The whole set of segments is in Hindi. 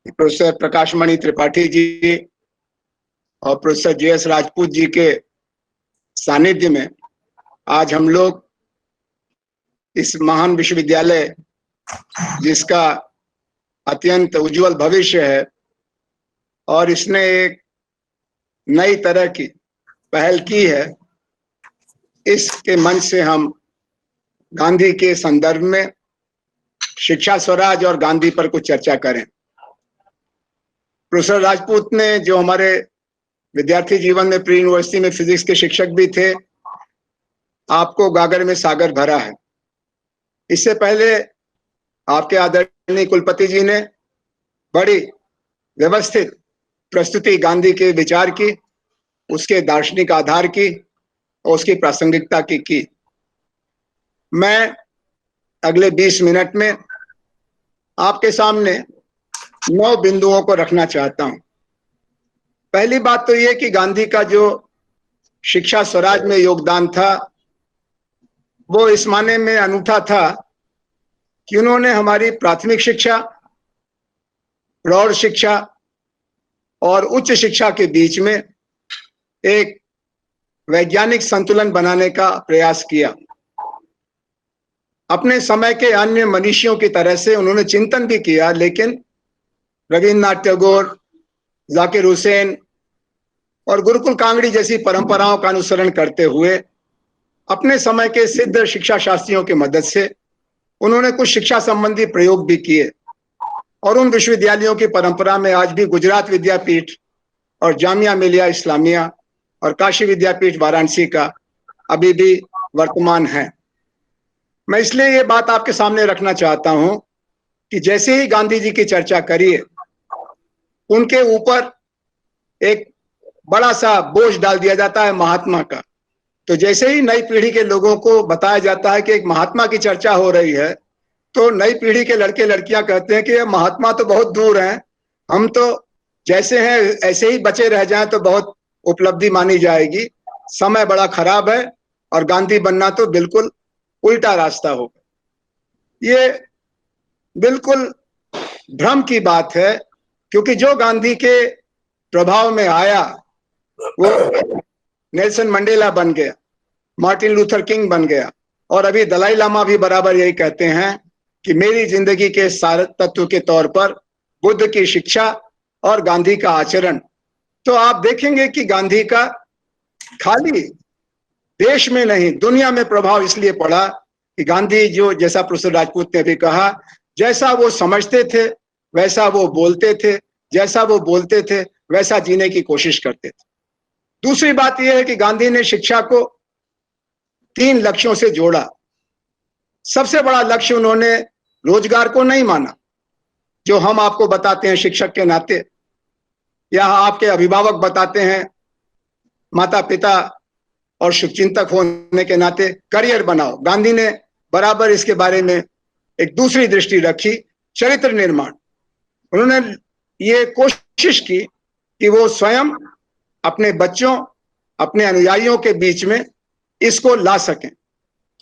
प्रोफेसर प्रकाशमणि त्रिपाठी जी और प्रोफेसर JS राजपूत जी के सानिध्य में आज हम लोग इस महान विश्वविद्यालय, जिसका अत्यंत उज्जवल भविष्य है और इसने एक नई तरह की पहल की है, इसके मंच से हम गांधी के संदर्भ में शिक्षा स्वराज और गांधी पर कुछ चर्चा करें। प्रोफेसर राजपूत ने, जो हमारे विद्यार्थी जीवन में प्री यूनिवर्सिटी में फिजिक्स के शिक्षक भी थे, आपको गागर में सागर भरा है। इससे पहले आपके आदरणीय कुलपति जी ने बड़ी व्यवस्थित प्रस्तुति गांधी के विचार की, उसके दार्शनिक आधार की और उसकी प्रासंगिकता की। मैं अगले 20 मिनट में आपके सामने 9 बिंदुओं को रखना चाहता हूं। पहली बात तो यह कि गांधी का जो शिक्षा स्वराज में योगदान था वो इस माने में अनूठा था कि उन्होंने हमारी प्राथमिक शिक्षा, प्रौढ़ शिक्षा और उच्च शिक्षा के बीच में एक वैज्ञानिक संतुलन बनाने का प्रयास किया। अपने समय के अन्य मनीषियों की तरह से उन्होंने चिंतन भी किया, लेकिन रविन्द्रनाथ टैगोर, जाकिर हुसैन और गुरुकुल कांगड़ी जैसी परंपराओं का अनुसरण करते हुए अपने समय के सिद्ध शिक्षा शास्त्रियों की मदद से उन्होंने कुछ शिक्षा संबंधी प्रयोग भी किए और उन विश्वविद्यालयों की परंपरा में आज भी गुजरात विद्यापीठ और जामिया मिलिया इस्लामिया और काशी विद्यापीठ वाराणसी का अभी भी वर्तमान है। मैं इसलिए ये बात आपके सामने रखना चाहता हूं कि जैसे ही गांधी जी की चर्चा करिए, उनके ऊपर एक बड़ा सा बोझ डाल दिया जाता है महात्मा का। तो जैसे ही नई पीढ़ी के लोगों को बताया जाता है कि एक महात्मा की चर्चा हो रही है, तो नई पीढ़ी के लड़के लड़कियां कहते हैं कि ये महात्मा तो बहुत दूर हैं, हम तो जैसे हैं ऐसे ही बचे रह जाएं तो बहुत उपलब्धि मानी जाएगी। समय बड़ा खराब है और गांधी बनना तो बिल्कुल उल्टा रास्ता होगा। ये बिल्कुल भ्रम की बात है, क्योंकि जो गांधी के प्रभाव में आया वो नेल्सन मंडेला बन गया, मार्टिन लूथर किंग बन गया और अभी दलाई लामा भी बराबर यही कहते हैं कि मेरी जिंदगी के सार तत्व के तौर पर बुद्ध की शिक्षा और गांधी का आचरण। तो आप देखेंगे कि गांधी का खाली देश में नहीं दुनिया में प्रभाव इसलिए पड़ा कि गांधी, जो जैसा प्रोफेसर राजपूत ने भी कहा, जैसा वो समझते थे वैसा वो बोलते थे, जैसा वो बोलते थे वैसा जीने की कोशिश करते थे। दूसरी बात यह है कि गांधी ने शिक्षा को 3 लक्ष्यों से जोड़ा। सबसे बड़ा लक्ष्य उन्होंने रोजगार को नहीं माना, जो हम आपको बताते हैं शिक्षक के नाते या आपके अभिभावक बताते हैं माता पिता और शुभचिंतक होने के नाते, करियर बनाओ। गांधी ने बराबर इसके बारे में एक दूसरी दृष्टि रखी, चरित्र निर्माण। उन्होंने ये कोशिश की कि वो स्वयं अपने बच्चों, अपने अनुयायियों के बीच में इसको ला सकें।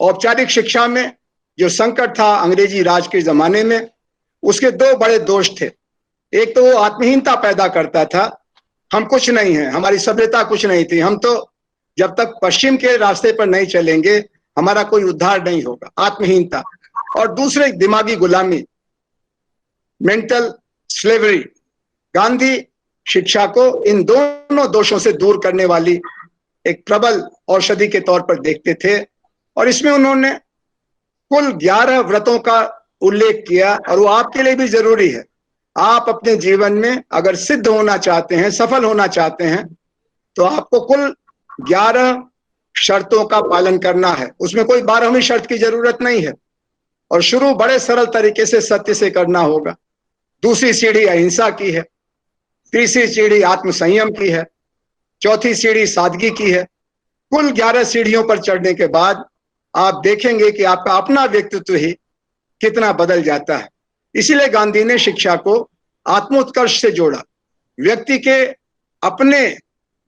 औपचारिक शिक्षा में जो संकट था अंग्रेजी राज के जमाने में, उसके 2 बड़े दोष थे। एक तो वो आत्महीनता पैदा करता था, हम कुछ नहीं है, हमारी सभ्यता कुछ नहीं थी, हम तो जब तक पश्चिम के रास्ते पर नहीं चलेंगे हमारा कोई उद्धार नहीं होगा, आत्महीनता। और दूसरे दिमागी गुलामी, मेंटल स्लेवरी। गांधी शिक्षा को इन दोनों दोषों से दूर करने वाली एक प्रबल औषधि के तौर पर देखते थे और इसमें उन्होंने कुल 11 व्रतों का उल्लेख किया और वो आपके लिए भी जरूरी है। आप अपने जीवन में अगर सिद्ध होना चाहते हैं, सफल होना चाहते हैं, तो आपको कुल 11 शर्तों का पालन करना है। उसमें कोई 12वीं शर्त की जरूरत नहीं है और शुरू बड़े सरल तरीके से सत्य से करना होगा। दूसरी सीढ़ी अहिंसा की है, तीसरी सीढ़ी आत्मसंयम की है, चौथी सीढ़ी सादगी की है। कुल 11 सीढ़ियों पर चढ़ने के बाद आप देखेंगे कि आपका अपना व्यक्तित्व ही कितना बदल जाता है। इसीलिए गांधी ने शिक्षा को आत्मोत्कर्ष से जोड़ा। व्यक्ति के अपने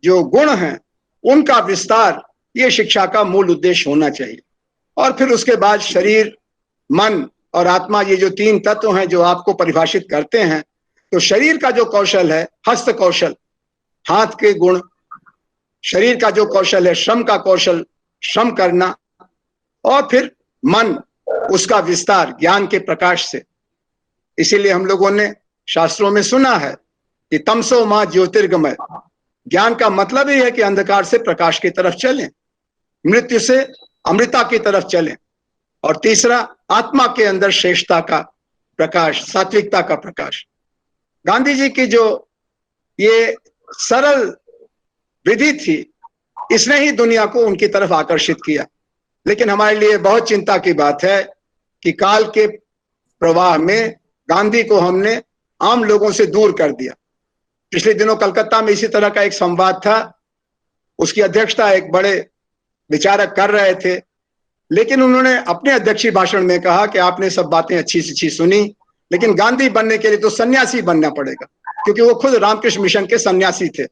जो गुण हैं उनका विस्तार, ये शिक्षा का मूल उद्देश्य होना चाहिए। और फिर उसके बाद शरीर, मन और आत्मा, ये जो 3 तत्व हैं जो आपको परिभाषित करते हैं, तो शरीर का जो कौशल है, हस्त कौशल, हाथ के गुण, शरीर का जो कौशल है, श्रम का कौशल, श्रम करना, और फिर मन, उसका विस्तार ज्ञान के प्रकाश से। इसीलिए हम लोगों ने शास्त्रों में सुना है कि तमसो मां ज्योतिर्गमय। ज्ञान का मतलब ही है कि अंधकार से प्रकाश की तरफ चलें, मृत्यु से अमृता की तरफ चलें। और तीसरा, आत्मा के अंदर श्रेष्ठता का प्रकाश, सात्विकता का प्रकाश। गांधी जी की जो ये सरल विधि थी, इसने ही दुनिया को उनकी तरफ आकर्षित किया। लेकिन हमारे लिए बहुत चिंता की बात है कि काल के प्रवाह में गांधी को हमने आम लोगों से दूर कर दिया। पिछले दिनों कलकत्ता में इसी तरह का एक संवाद था, उसकी अध्यक्षता एक बड़े विचारक कर रहे थे, लेकिन उन्होंने अपने अध्यक्षीय भाषण में कहा कि आपने सब बातें अच्छी से अच्छी सुनी, लेकिन गांधी बनने के लिए तो सन्यासी बनना पड़ेगा, क्योंकि वो खुद रामकृष्ण मिशन के सन्यासी थे।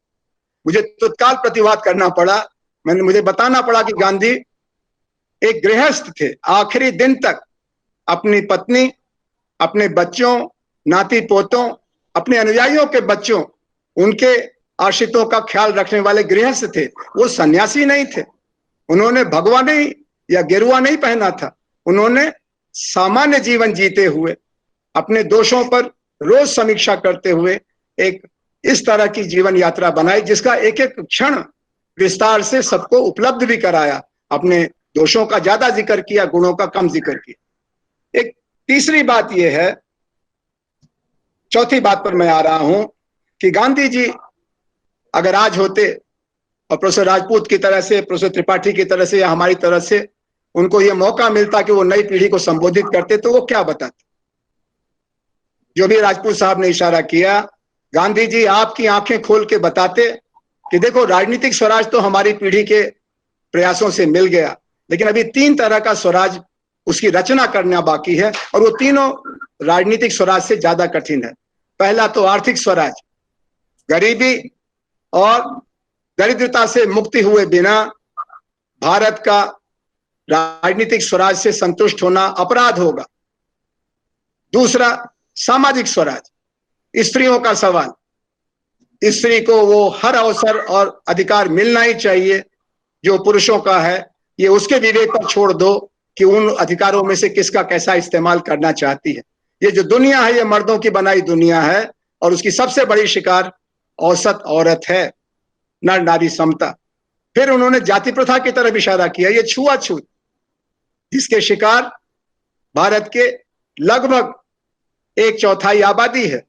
मुझे तत्काल प्रतिवाद करना पड़ा, मुझे बताना पड़ा कि गांधी एक गृहस्थ थे। आखिरी दिन तक अपनी पत्नी, अपने बच्चों, नाती पोतों, अपने अनुयायियों के बच्चों, उनके आश्रितों का ख्याल रखने वाले गृहस्थ थे। वो सन्यासी नहीं थे। उन्होंने भगवा नहीं या गेरुआ नहीं पहना था। उन्होंने सामान्य जीवन जीते हुए, अपने दोषों पर रोज समीक्षा करते हुए एक इस तरह की जीवन यात्रा बनाई, जिसका एक एक क्षण विस्तार से सबको उपलब्ध भी कराया। अपने दोषों का ज्यादा जिक्र किया, गुणों का कम जिक्र किया। एक तीसरी बात यह है, चौथी बात पर मैं आ रहा हूं, कि गांधी जी अगर आज होते और प्रोफेसर राजपूत की तरह से, प्रोफेसर त्रिपाठी की तरह से, या हमारी तरह से उनको यह मौका मिलता कि वो नई पीढ़ी को संबोधित करते, तो वो क्या बताते? जो भी राजपूत साहब ने इशारा किया, गांधी जी आपकी आंखें खोल के बताते कि देखो, राजनीतिक स्वराज तो हमारी पीढ़ी के प्रयासों से मिल गया, लेकिन अभी 3 तरह का स्वराज उसकी रचना करना बाकी है, और वो तीनों राजनीतिक स्वराज से ज्यादा कठिन है। पहला तो आर्थिक स्वराज, गरीबी और दरिद्रता से मुक्ति हुए बिना भारत का राजनीतिक स्वराज से संतुष्ट होना अपराध होगा। दूसरा, सामाजिक स्वराज, स्त्रियों का सवाल। स्त्री को वो हर अवसर और अधिकार मिलना ही चाहिए जो पुरुषों का है। ये उसके विवेक पर छोड़ दो कि उन अधिकारों में से किसका कैसा इस्तेमाल करना चाहती है। ये जो दुनिया है, ये मर्दों की बनाई दुनिया है, और उसकी सबसे बड़ी शिकार औसत औरत है, नर नारी समता। फिर उन्होंने जाति प्रथा की तरफ इशारा किया। ये छुआछूत, जिसके शिकार भारत के लगभग 1/4 आबादी है,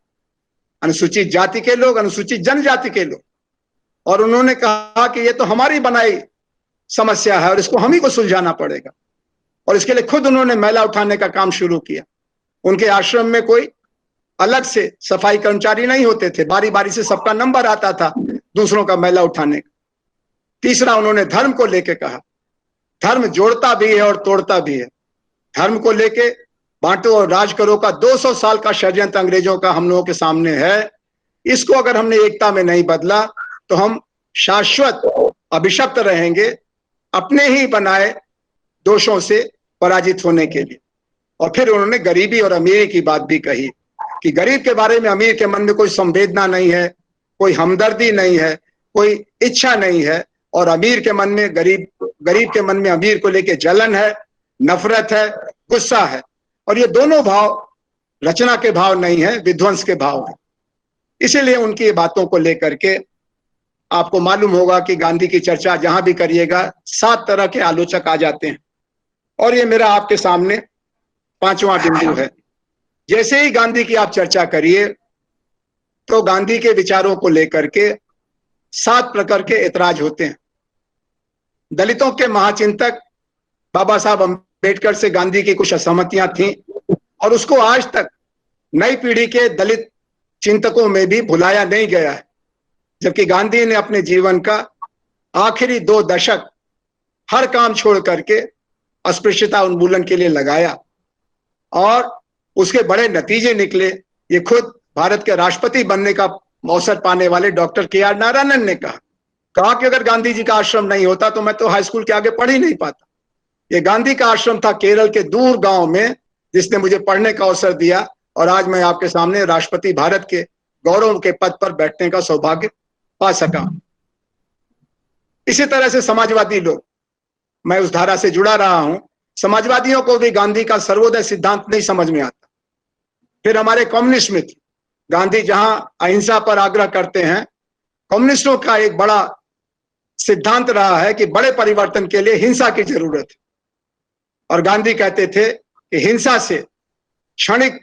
अनुसूचित जाति के लोग, अनुसूचित जनजाति के लोग। और उन्होंने कहा कि ये तो हमारी बनाई समस्या है और इसको हम ही को सुलझाना पड़ेगा। और इसके लिए खुद उन्होंने मैला उठाने का काम शुरू किया। उनके आश्रम में कोई अलग से सफाई कर्मचारी नहीं होते थे, बारी बारी से सबका नंबर आता था दूसरों का मैला उठाने का। तीसरा, उन्होंने धर्म को लेकर कहा, धर्म जोड़ता भी है और तोड़ता भी है। धर्म को लेके बांटो और राज करो का 200 साल का षड्यंत्र अंग्रेजों का हम लोगों के सामने है। इसको अगर हमने एकता में नहीं बदला तो हम शाश्वत अभिशप्त रहेंगे, अपने ही बनाए दोषों से पराजित होने के लिए। और फिर उन्होंने गरीबी और अमीरी की बात भी कही कि गरीब के बारे में अमीर के मन में कोई संवेदना नहीं है, कोई हमदर्दी नहीं है, कोई इच्छा नहीं है, और अमीर के मन में गरीब के मन में अमीर को लेके जलन है, नफरत है, गुस्सा है। और ये दोनों भाव रचना के भाव नहीं है, विध्वंस के भाव है। इसीलिए उनकी बातों को लेकर के आपको मालूम होगा कि गांधी की चर्चा जहां भी करिएगा 7 तरह के आलोचक आ जाते हैं। और ये मेरा आपके सामने 5वां बिंदु है। जैसे ही गांधी की आप चर्चा करिए तो गांधी के विचारों को लेकर के 7 प्रकार के ऐतराज होते हैं। दलितों के महाचिंतक बाबा साहब अम्बेडकर से गांधी की कुछ असहमतियां थीं, और उसको आज तक नई पीढ़ी के दलित चिंतकों में भी भुलाया नहीं गया है। जबकि गांधी ने अपने जीवन का आखिरी 2 दशक हर काम छोड़ करके अस्पृश्यता उन्मूलन के लिए लगाया, और उसके बड़े नतीजे निकले। ये खुद भारत के राष्ट्रपति बनने का अवसर पाने वाले डॉक्टर के.आर. नारायणन ने कहा कि अगर गांधी जी का आश्रम नहीं होता तो मैं तो हाई स्कूल के आगे पढ़ ही नहीं पाता। ये गांधी का आश्रम था केरल के दूर गांव में, जिसने मुझे पढ़ने का अवसर दिया, और आज मैं आपके सामने राष्ट्रपति भारत के गौरव के पद पर बैठने का सौभाग्य पा सका। इसी तरह से समाजवादी लोग, मैं उस धारा से जुड़ा रहा हूं, समाजवादियों को भी गांधी का सर्वोदय सिद्धांत नहीं समझ में आता। फिर हमारे कम्युनिस्ट मित्र, गांधी जहां अहिंसा पर आग्रह करते हैं, कम्युनिस्टों का एक बड़ा सिद्धांत रहा है कि बड़े परिवर्तन के लिए हिंसा की जरूरत है। और गांधी कहते थे कि हिंसा से क्षणिक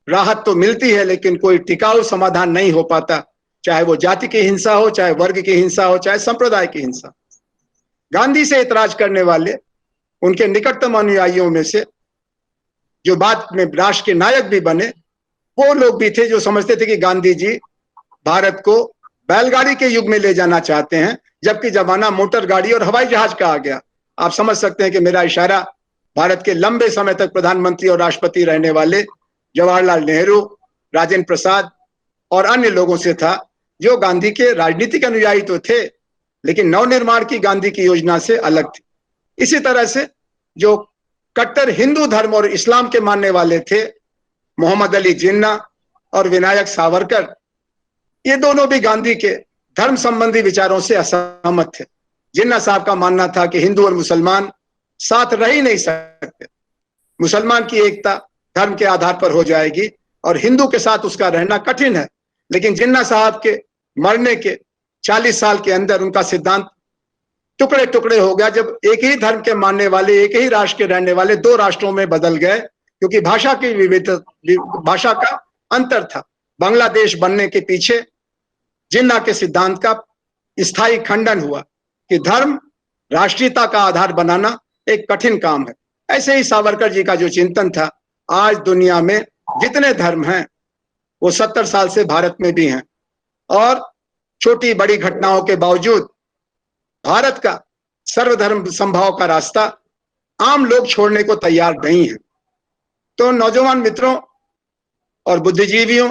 राहत तो मिलती है, लेकिन कोई टिकाऊ समाधान नहीं हो पाता, चाहे वो जाति की हिंसा हो, चाहे वर्ग की हिंसा हो, चाहे संप्रदाय की हिंसा। गांधी से इतराज करने वाले उनके निकटतम अनुयायियों में से जो बाद में राष्ट्र के नायक भी बने, वो लोग भी थे जो समझते थे कि गांधी जी भारत को बैलगाड़ी के युग में ले जाना चाहते हैं, जबकि जमाना मोटर गाड़ी और हवाई जहाज का आ गया। आप समझ सकते हैं कि मेरा इशारा भारत के लंबे समय तक प्रधानमंत्री और राष्ट्रपति रहने वाले जवाहरलाल नेहरू, राजेंद्र प्रसाद और अन्य लोगों से था, जो गांधी के राजनीतिक अनुयायी तो थे, लेकिन नवनिर्माण की गांधी की योजना से अलग थी। इसी तरह से जो कट्टर हिंदू धर्म और इस्लाम के मानने वाले थे, मोहम्मद अली जिन्ना और विनायक सावरकर, ये दोनों भी गांधी के धर्म संबंधी विचारों से असहमत थे। जिन्ना साहब का मानना था कि हिंदू और मुसलमान साथ रह ही नहीं सकते, मुसलमान की एकता धर्म के आधार पर हो जाएगी और हिंदू के साथ उसका रहना कठिन है। लेकिन जिन्ना साहब के मरने के 40 साल के अंदर उनका सिद्धांत टुकड़े टुकड़े हो गया, जब एक ही धर्म के मानने वाले, एक ही राष्ट्र के रहने वाले दो राष्ट्रों में बदल गए, क्योंकि भाषा की विविधता, भाषा का अंतर था। बांग्लादेश बनने के पीछे जिन्ना के सिद्धांत का स्थायी खंडन हुआ कि धर्म राष्ट्रीयता का आधार बनाना एक कठिन काम है। ऐसे ही सावरकर जी का जो चिंतन था, आज दुनिया में जितने धर्म हैं वो 70 साल से भारत में भी हैं, और छोटी बड़ी घटनाओं के बावजूद भारत का सर्वधर्म संभाव का रास्ता आम लोग छोड़ने को तैयार नहीं है। तो नौजवान मित्रों और बुद्धिजीवियों,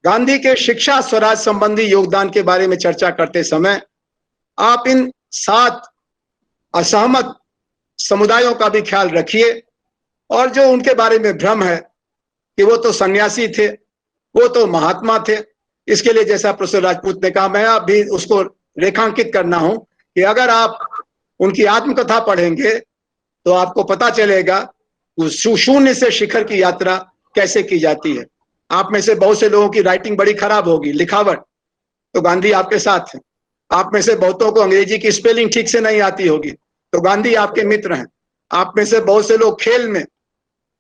गांधी के शिक्षा स्वराज संबंधी योगदान के बारे में चर्चा करते समय आप इन 7 असहमत समुदायों का भी ख्याल रखिए, और जो उनके बारे में भ्रम है कि वो तो सन्यासी थे, वो तो महात्मा थे, इसके लिए जैसा प्रोफेसर राजपूत ने कहा, मैं अभी उसको रेखांकित करना हूं कि अगर आप उनकी आत्मकथा पढ़ेंगे तो आपको पता चलेगा शून्य से शिखर की यात्रा कैसे की जाती है। आप में से बहुत से लोगों की राइटिंग बड़ी खराब होगी, लिखावट, तो गांधी आपके साथ हैं। आप में से बहुतों को अंग्रेजी की स्पेलिंग ठीक से नहीं आती होगी, तो गांधी आपके मित्र हैं। आप में से बहुत से लोग खेल में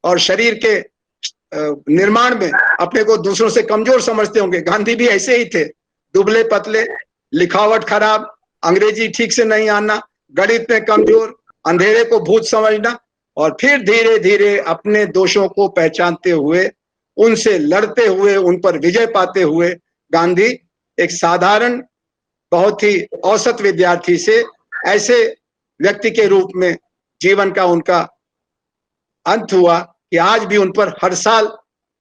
और शरीर के निर्माण में अपने को दूसरों से कमजोर समझते होंगे, गांधी भी ऐसे ही थे, दुबले पतले, लिखावट खराब, अंग्रेजी ठीक से नहीं आना, गणित में कमजोर, अंधेरे को भूत समझना, और फिर धीरे धीरे अपने दोषों को पहचानते हुए, उनसे लड़ते हुए, उन पर विजय पाते हुए गांधी एक साधारण, बहुत ही औसत विद्यार्थी से ऐसे व्यक्ति के रूप में जीवन का उनका अंत हुआ कि आज भी उन पर हर साल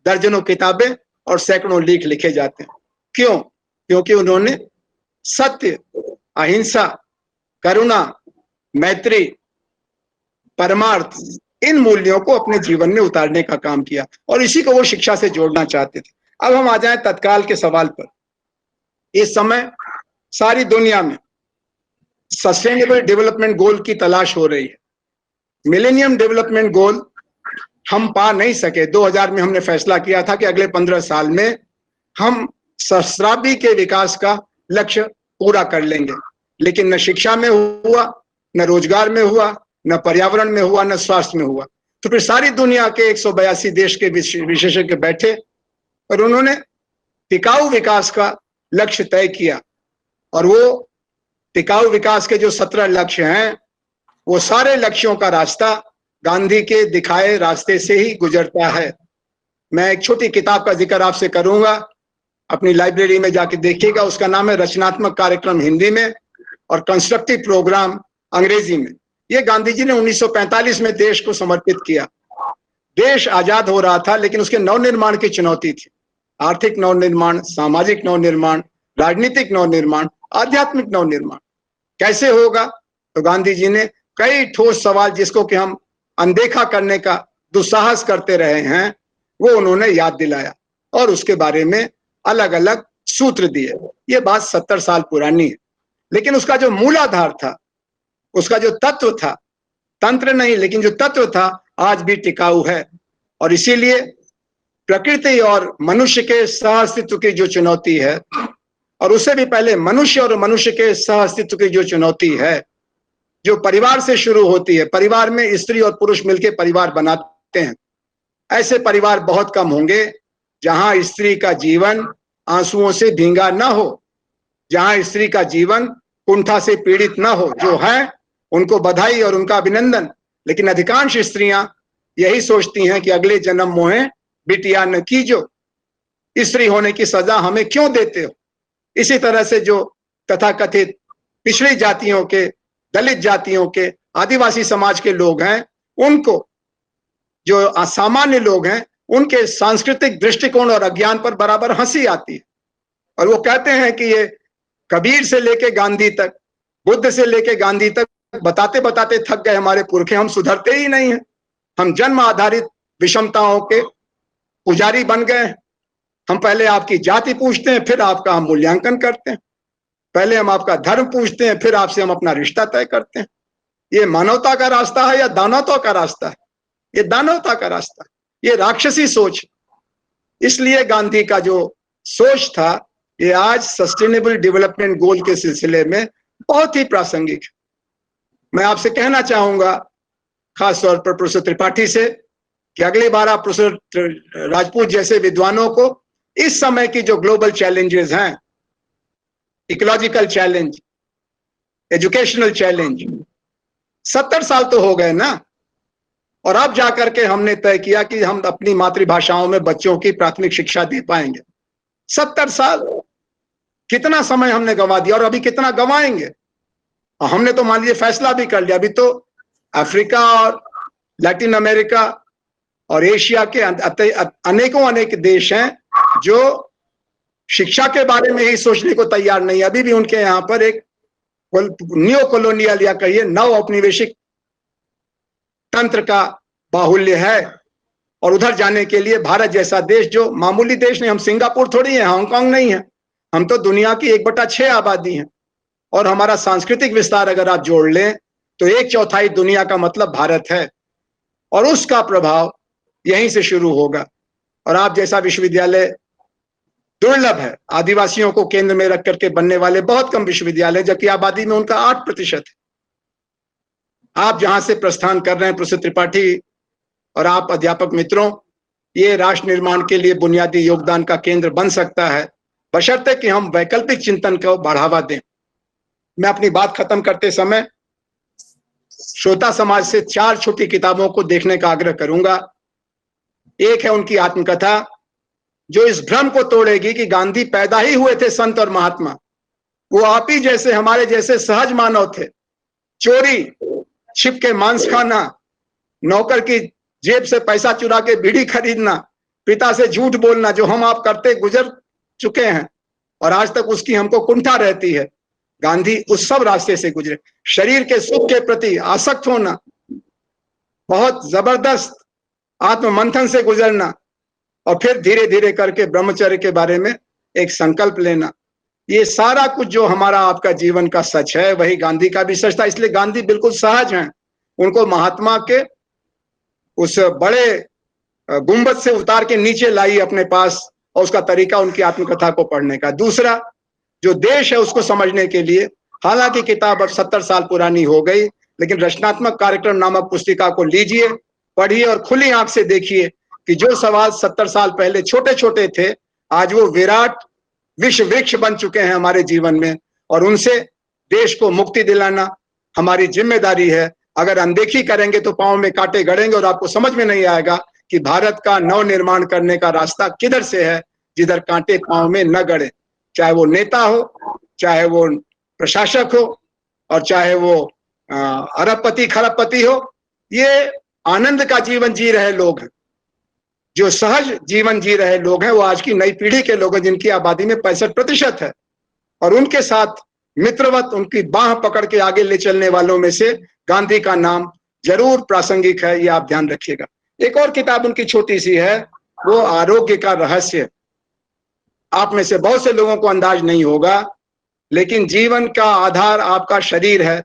दर्जनों किताबें और सैकड़ों लेख लिखे जाते हैं। क्यों? क्योंकि उन्होंने सत्य, अहिंसा, करुणा, मैत्री, परमार्थ, इन मूल्यों को अपने जीवन में उतारने का काम किया, और इसी को वो शिक्षा से जोड़ना चाहते थे। अब हम आ जाएं तत्काल के सवाल पर। इस समय सारी दुनिया में सस्टेनेबल डेवलपमेंट गोल की तलाश हो रही है। मिलेनियम डेवलपमेंट गोल हम पा नहीं सके। 2000 में हमने फैसला किया था कि अगले 15 साल में हम सहस्राब्दी के विकास का लक्ष्य पूरा कर लेंगे, लेकिन न शिक्षा में हुआ, न रोजगार में हुआ, न पर्यावरण में हुआ, न स्वास्थ्य में हुआ। तो फिर सारी दुनिया के 182 देश के विशेषज्ञ बैठे और उन्होंने टिकाऊ विकास का लक्ष्य तय किया, और वो टिकाऊ विकास के जो 17 लक्ष्य हैं, वो सारे लक्ष्यों का रास्ता गांधी के दिखाए रास्ते से ही गुजरता है। मैं एक छोटी किताब का जिक्र आपसे करूंगा, अपनी लाइब्रेरी में जाके देखिएगा। उसका नाम है रचनात्मक कार्यक्रम हिंदी में और कंस्ट्रक्टिव प्रोग्राम अंग्रेजी में। ये गांधी जी ने 1945 में देश को समर्पित किया। देश आजाद हो रहा था, लेकिन उसके नवनिर्माण की चुनौती थी। आर्थिक नवनिर्माण, सामाजिक नवनिर्माण, राजनीतिक नवनिर्माण, आध्यात्मिक नवनिर्माण कैसे होगा? तो गांधी जी ने कई ठोस सवाल, जिसको कि हम अनदेखा करने का दुस्साहस करते रहे हैं, वो उन्होंने याद दिलाया, और उसके बारे में अलग अलग सूत्र दिए। ये बात 70 साल पुरानी है, लेकिन उसका जो मूलाधार था, उसका जो तत्व था, तंत्र नहीं लेकिन जो तत्व था, आज भी टिकाऊ है। और इसीलिए प्रकृति और मनुष्य के सह अस्तित्व की जो चुनौती है, और उससे भी पहले मनुष्य और मनुष्य के सह अस्तित्व की जो चुनौती है, जो परिवार से शुरू होती है, परिवार में स्त्री और पुरुष मिलकर परिवार बनाते हैं। ऐसे परिवार बहुत कम होंगे जहां स्त्री का जीवन आंसुओं से भींगा न हो, जहां स्त्री का जीवन कुंठा से पीड़ित न हो। जो है उनको बधाई और उनका अभिनंदन, लेकिन अधिकांश स्त्रियां यही सोचती हैं कि अगले जन्म मोहे बिटिया न कीजो, स्त्री होने की सजा हमें क्यों देते हो। इसी तरह से जो तथाकथित पिछड़ी जातियों के, दलित जातियों के, आदिवासी समाज के लोग हैं, उनको, जो असामान्य लोग हैं, उनके सांस्कृतिक दृष्टिकोण और अज्ञान पर बराबर हंसी आती है। और वो कहते हैं कि ये कबीर से लेके गांधी तक, बुद्ध से लेके गांधी तक बताते बताते थक गए हमारे पुरखे, हम सुधरते ही नहीं हैं। हम जन्म आधारित विषमताओं के पुजारी बन गए हैं। हम पहले आपकी जाति पूछते हैं, फिर आपका हम मूल्यांकन करते हैं। पहले हम आपका धर्म पूछते हैं, फिर आपसे हम अपना रिश्ता तय करते हैं। ये मानवता का रास्ता है या दानवता का रास्ता है? ये दानवता का रास्ता है, ये राक्षसी सोच। इसलिए गांधी का जो सोच था, ये आज सस्टेनेबल डेवलपमेंट गोल के सिलसिले में बहुत ही प्रासंगिक है। मैं आपसे कहना चाहूंगा, खासतौर पर प्रोफेसर त्रिपाठी से, कि अगली बार आप प्रोफेसर राजपूत जैसे विद्वानों को इस समय की जो ग्लोबल चैलेंजेस हैं, इकोलॉजिकल चैलेंज, एजुकेशनल चैलेंज, 70 साल तो हो गए ना, और अब जाकर के हमने तय किया कि हम अपनी मातृभाषाओं में बच्चों की प्राथमिक शिक्षा दे पाएंगे। 70 साल, कितना समय हमने गंवा दिया और अभी कितना गंवाएंगे। और हमने तो मान लीजिए फैसला भी कर लिया, अभी तो अफ्रीका और लैटिन अमेरिका और एशिया के अनेकों अनेक देश हैं जो शिक्षा के बारे में ही सोचने को तैयार नहीं। अभी भी उनके यहाँ पर एक न्यो कॉलोनियल या कहिए नव औपनिवेशिक तंत्र का बाहुल्य है। और उधर जाने के लिए भारत जैसा देश, जो मामूली देश नहीं, हम सिंगापुर थोड़ी है, हांगकांग नहीं है, हम तो दुनिया की 1/6 आबादी है। और हमारा सांस्कृतिक विस्तार अगर आप जोड़ लें तो 1/4 दुनिया का मतलब भारत है, और उसका प्रभाव यहीं से शुरू होगा। और आप जैसा विश्वविद्यालय दुर्लभ है, आदिवासियों को केंद्र में रख करके बनने वाले बहुत कम विश्वविद्यालय, जबकि आबादी में उनका 8% है। आप जहां से प्रस्थान कर रहे हैं प्रोफेसर त्रिपाठी और आप अध्यापक मित्रों, ये राष्ट्र निर्माण के लिए बुनियादी योगदान का केंद्र बन सकता है, बशर्ते कि हम वैकल्पिक चिंतन को बढ़ावा दें। मैं अपनी बात खत्म करते समय श्रोता समाज से 4 छोटी किताबों को देखने का आग्रह करूंगा। एक है उनकी आत्मकथा, जो इस भ्रम को तोड़ेगी कि गांधी पैदा ही हुए थे संत और महात्मा। वो आप ही जैसे, हमारे जैसे सहज मानव थे। चोरी, छिप के मांस खाना, नौकर की जेब से पैसा चुरा के बीड़ी खरीदना, पिता से झूठ बोलना, जो हम आप करते गुजर चुके हैं और आज तक उसकी हमको कुंठा रहती है। गांधी उस सब रास्ते से गुजरे। शरीर के सुख के प्रति आसक्त होना, बहुत जबरदस्त आत्म मंथन से गुजरना, और फिर धीरे धीरे करके ब्रह्मचर्य के बारे में एक संकल्प लेना। ये सारा कुछ जो हमारा आपका जीवन का सच है, वही गांधी का भी सच था। इसलिए गांधी बिल्कुल सहज हैं। उनको महात्मा के उस बड़े गुंबद से उतार के नीचे लाई अपने पास, और उसका तरीका उनकी आत्मकथा को पढ़ने का। दूसरा, जो देश है उसको समझने के लिए, हालांकि किताब अब 70 साल पुरानी हो गई, लेकिन रचनात्मक कार्यक्रम नामक पुस्तिका को लीजिए, पढ़िए और खुली आंख से देखिए कि जो सवाल 70 साल पहले छोटे छोटे थे, आज वो विराट विश्व वृक्ष बन चुके हैं हमारे जीवन में, और उनसे देश को मुक्ति दिलाना हमारी जिम्मेदारी है। अगर अनदेखी करेंगे तो पांव में कांटे गड़ेंगे और आपको समझ में नहीं आएगा कि भारत का नव निर्माण करने का रास्ता किधर से है, जिधर कांटे पांव में न गड़े। चाहे वो नेता हो, चाहे वो प्रशासक हो, और चाहे वो अरबपति खरबपति हो, ये आनंद का जीवन जी रहे लोग हैं, जो सहज जीवन जी रहे लोग हैं, वो आज की नई पीढ़ी के लोग हैं, जिनकी आबादी में 65% है। और उनके साथ मित्रवत उनकी बाह पकड़ के आगे ले चलने वालों में से गांधी का नाम जरूर प्रासंगिक है, ये आप ध्यान रखिएगा। एक और किताब उनकी छोटी सी है, वो आरोग्य का रहस्य। आप में से बहुत से लोगों को अंदाज नहीं होगा, लेकिन जीवन का आधार आपका शरीर है,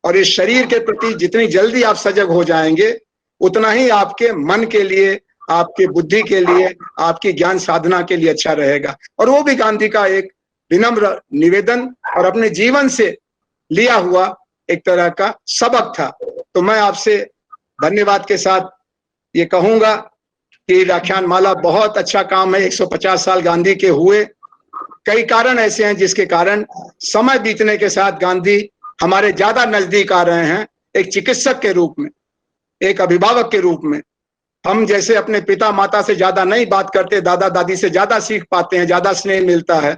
और इस शरीर के प्रति जितनी जल्दी आप सजग हो जाएंगे, उतना ही आपके मन के लिए, आपके बुद्धि के लिए, आपकी ज्ञान साधना के लिए अच्छा रहेगा। और वो भी गांधी का एक विनम्र निवेदन और अपने जीवन से लिया हुआ एक तरह का सबक था। तो मैं आपसे धन्यवाद के साथ ये कहूंगा कि व्याख्यान माला बहुत अच्छा काम है। 150 साल गांधी के हुए। कई कारण ऐसे हैं जिसके कारण समय बीतने के साथ गांधी हमारे ज्यादा नजदीक आ रहे हैं, एक चिकित्सक के रूप में, एक अभिभावक के रूप में। हम जैसे अपने पिता माता से ज्यादा नहीं बात करते, दादा दादी से ज्यादा सीख पाते हैं, ज्यादा स्नेह मिलता है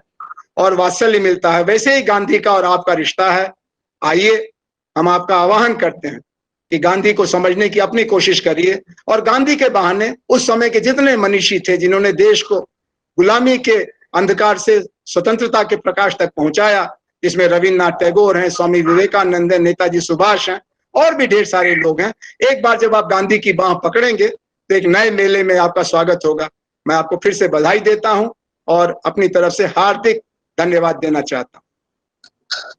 और वात्सल्य मिलता है, वैसे ही गांधी का और आपका रिश्ता है। आइए हम आपका आह्वान करते हैं कि गांधी को समझने की अपनी कोशिश करिए, और गांधी के बहाने उस समय के जितने मनीषी थे जिन्होंने देश को गुलामी के अंधकार से स्वतंत्रता के प्रकाश तक पहुंचाया, जिसमें रविन्द्रनाथ टैगोर हैं, स्वामी विवेकानंद हैं, नेताजी सुभाष हैं, और भी ढेर सारे लोग हैं। एक बार जब आप गांधी की बाह पकड़ेंगे तो एक नए मेले में आपका स्वागत होगा। मैं आपको फिर से बधाई देता हूं और अपनी तरफ से हार्दिक धन्यवाद देना चाहता हूं।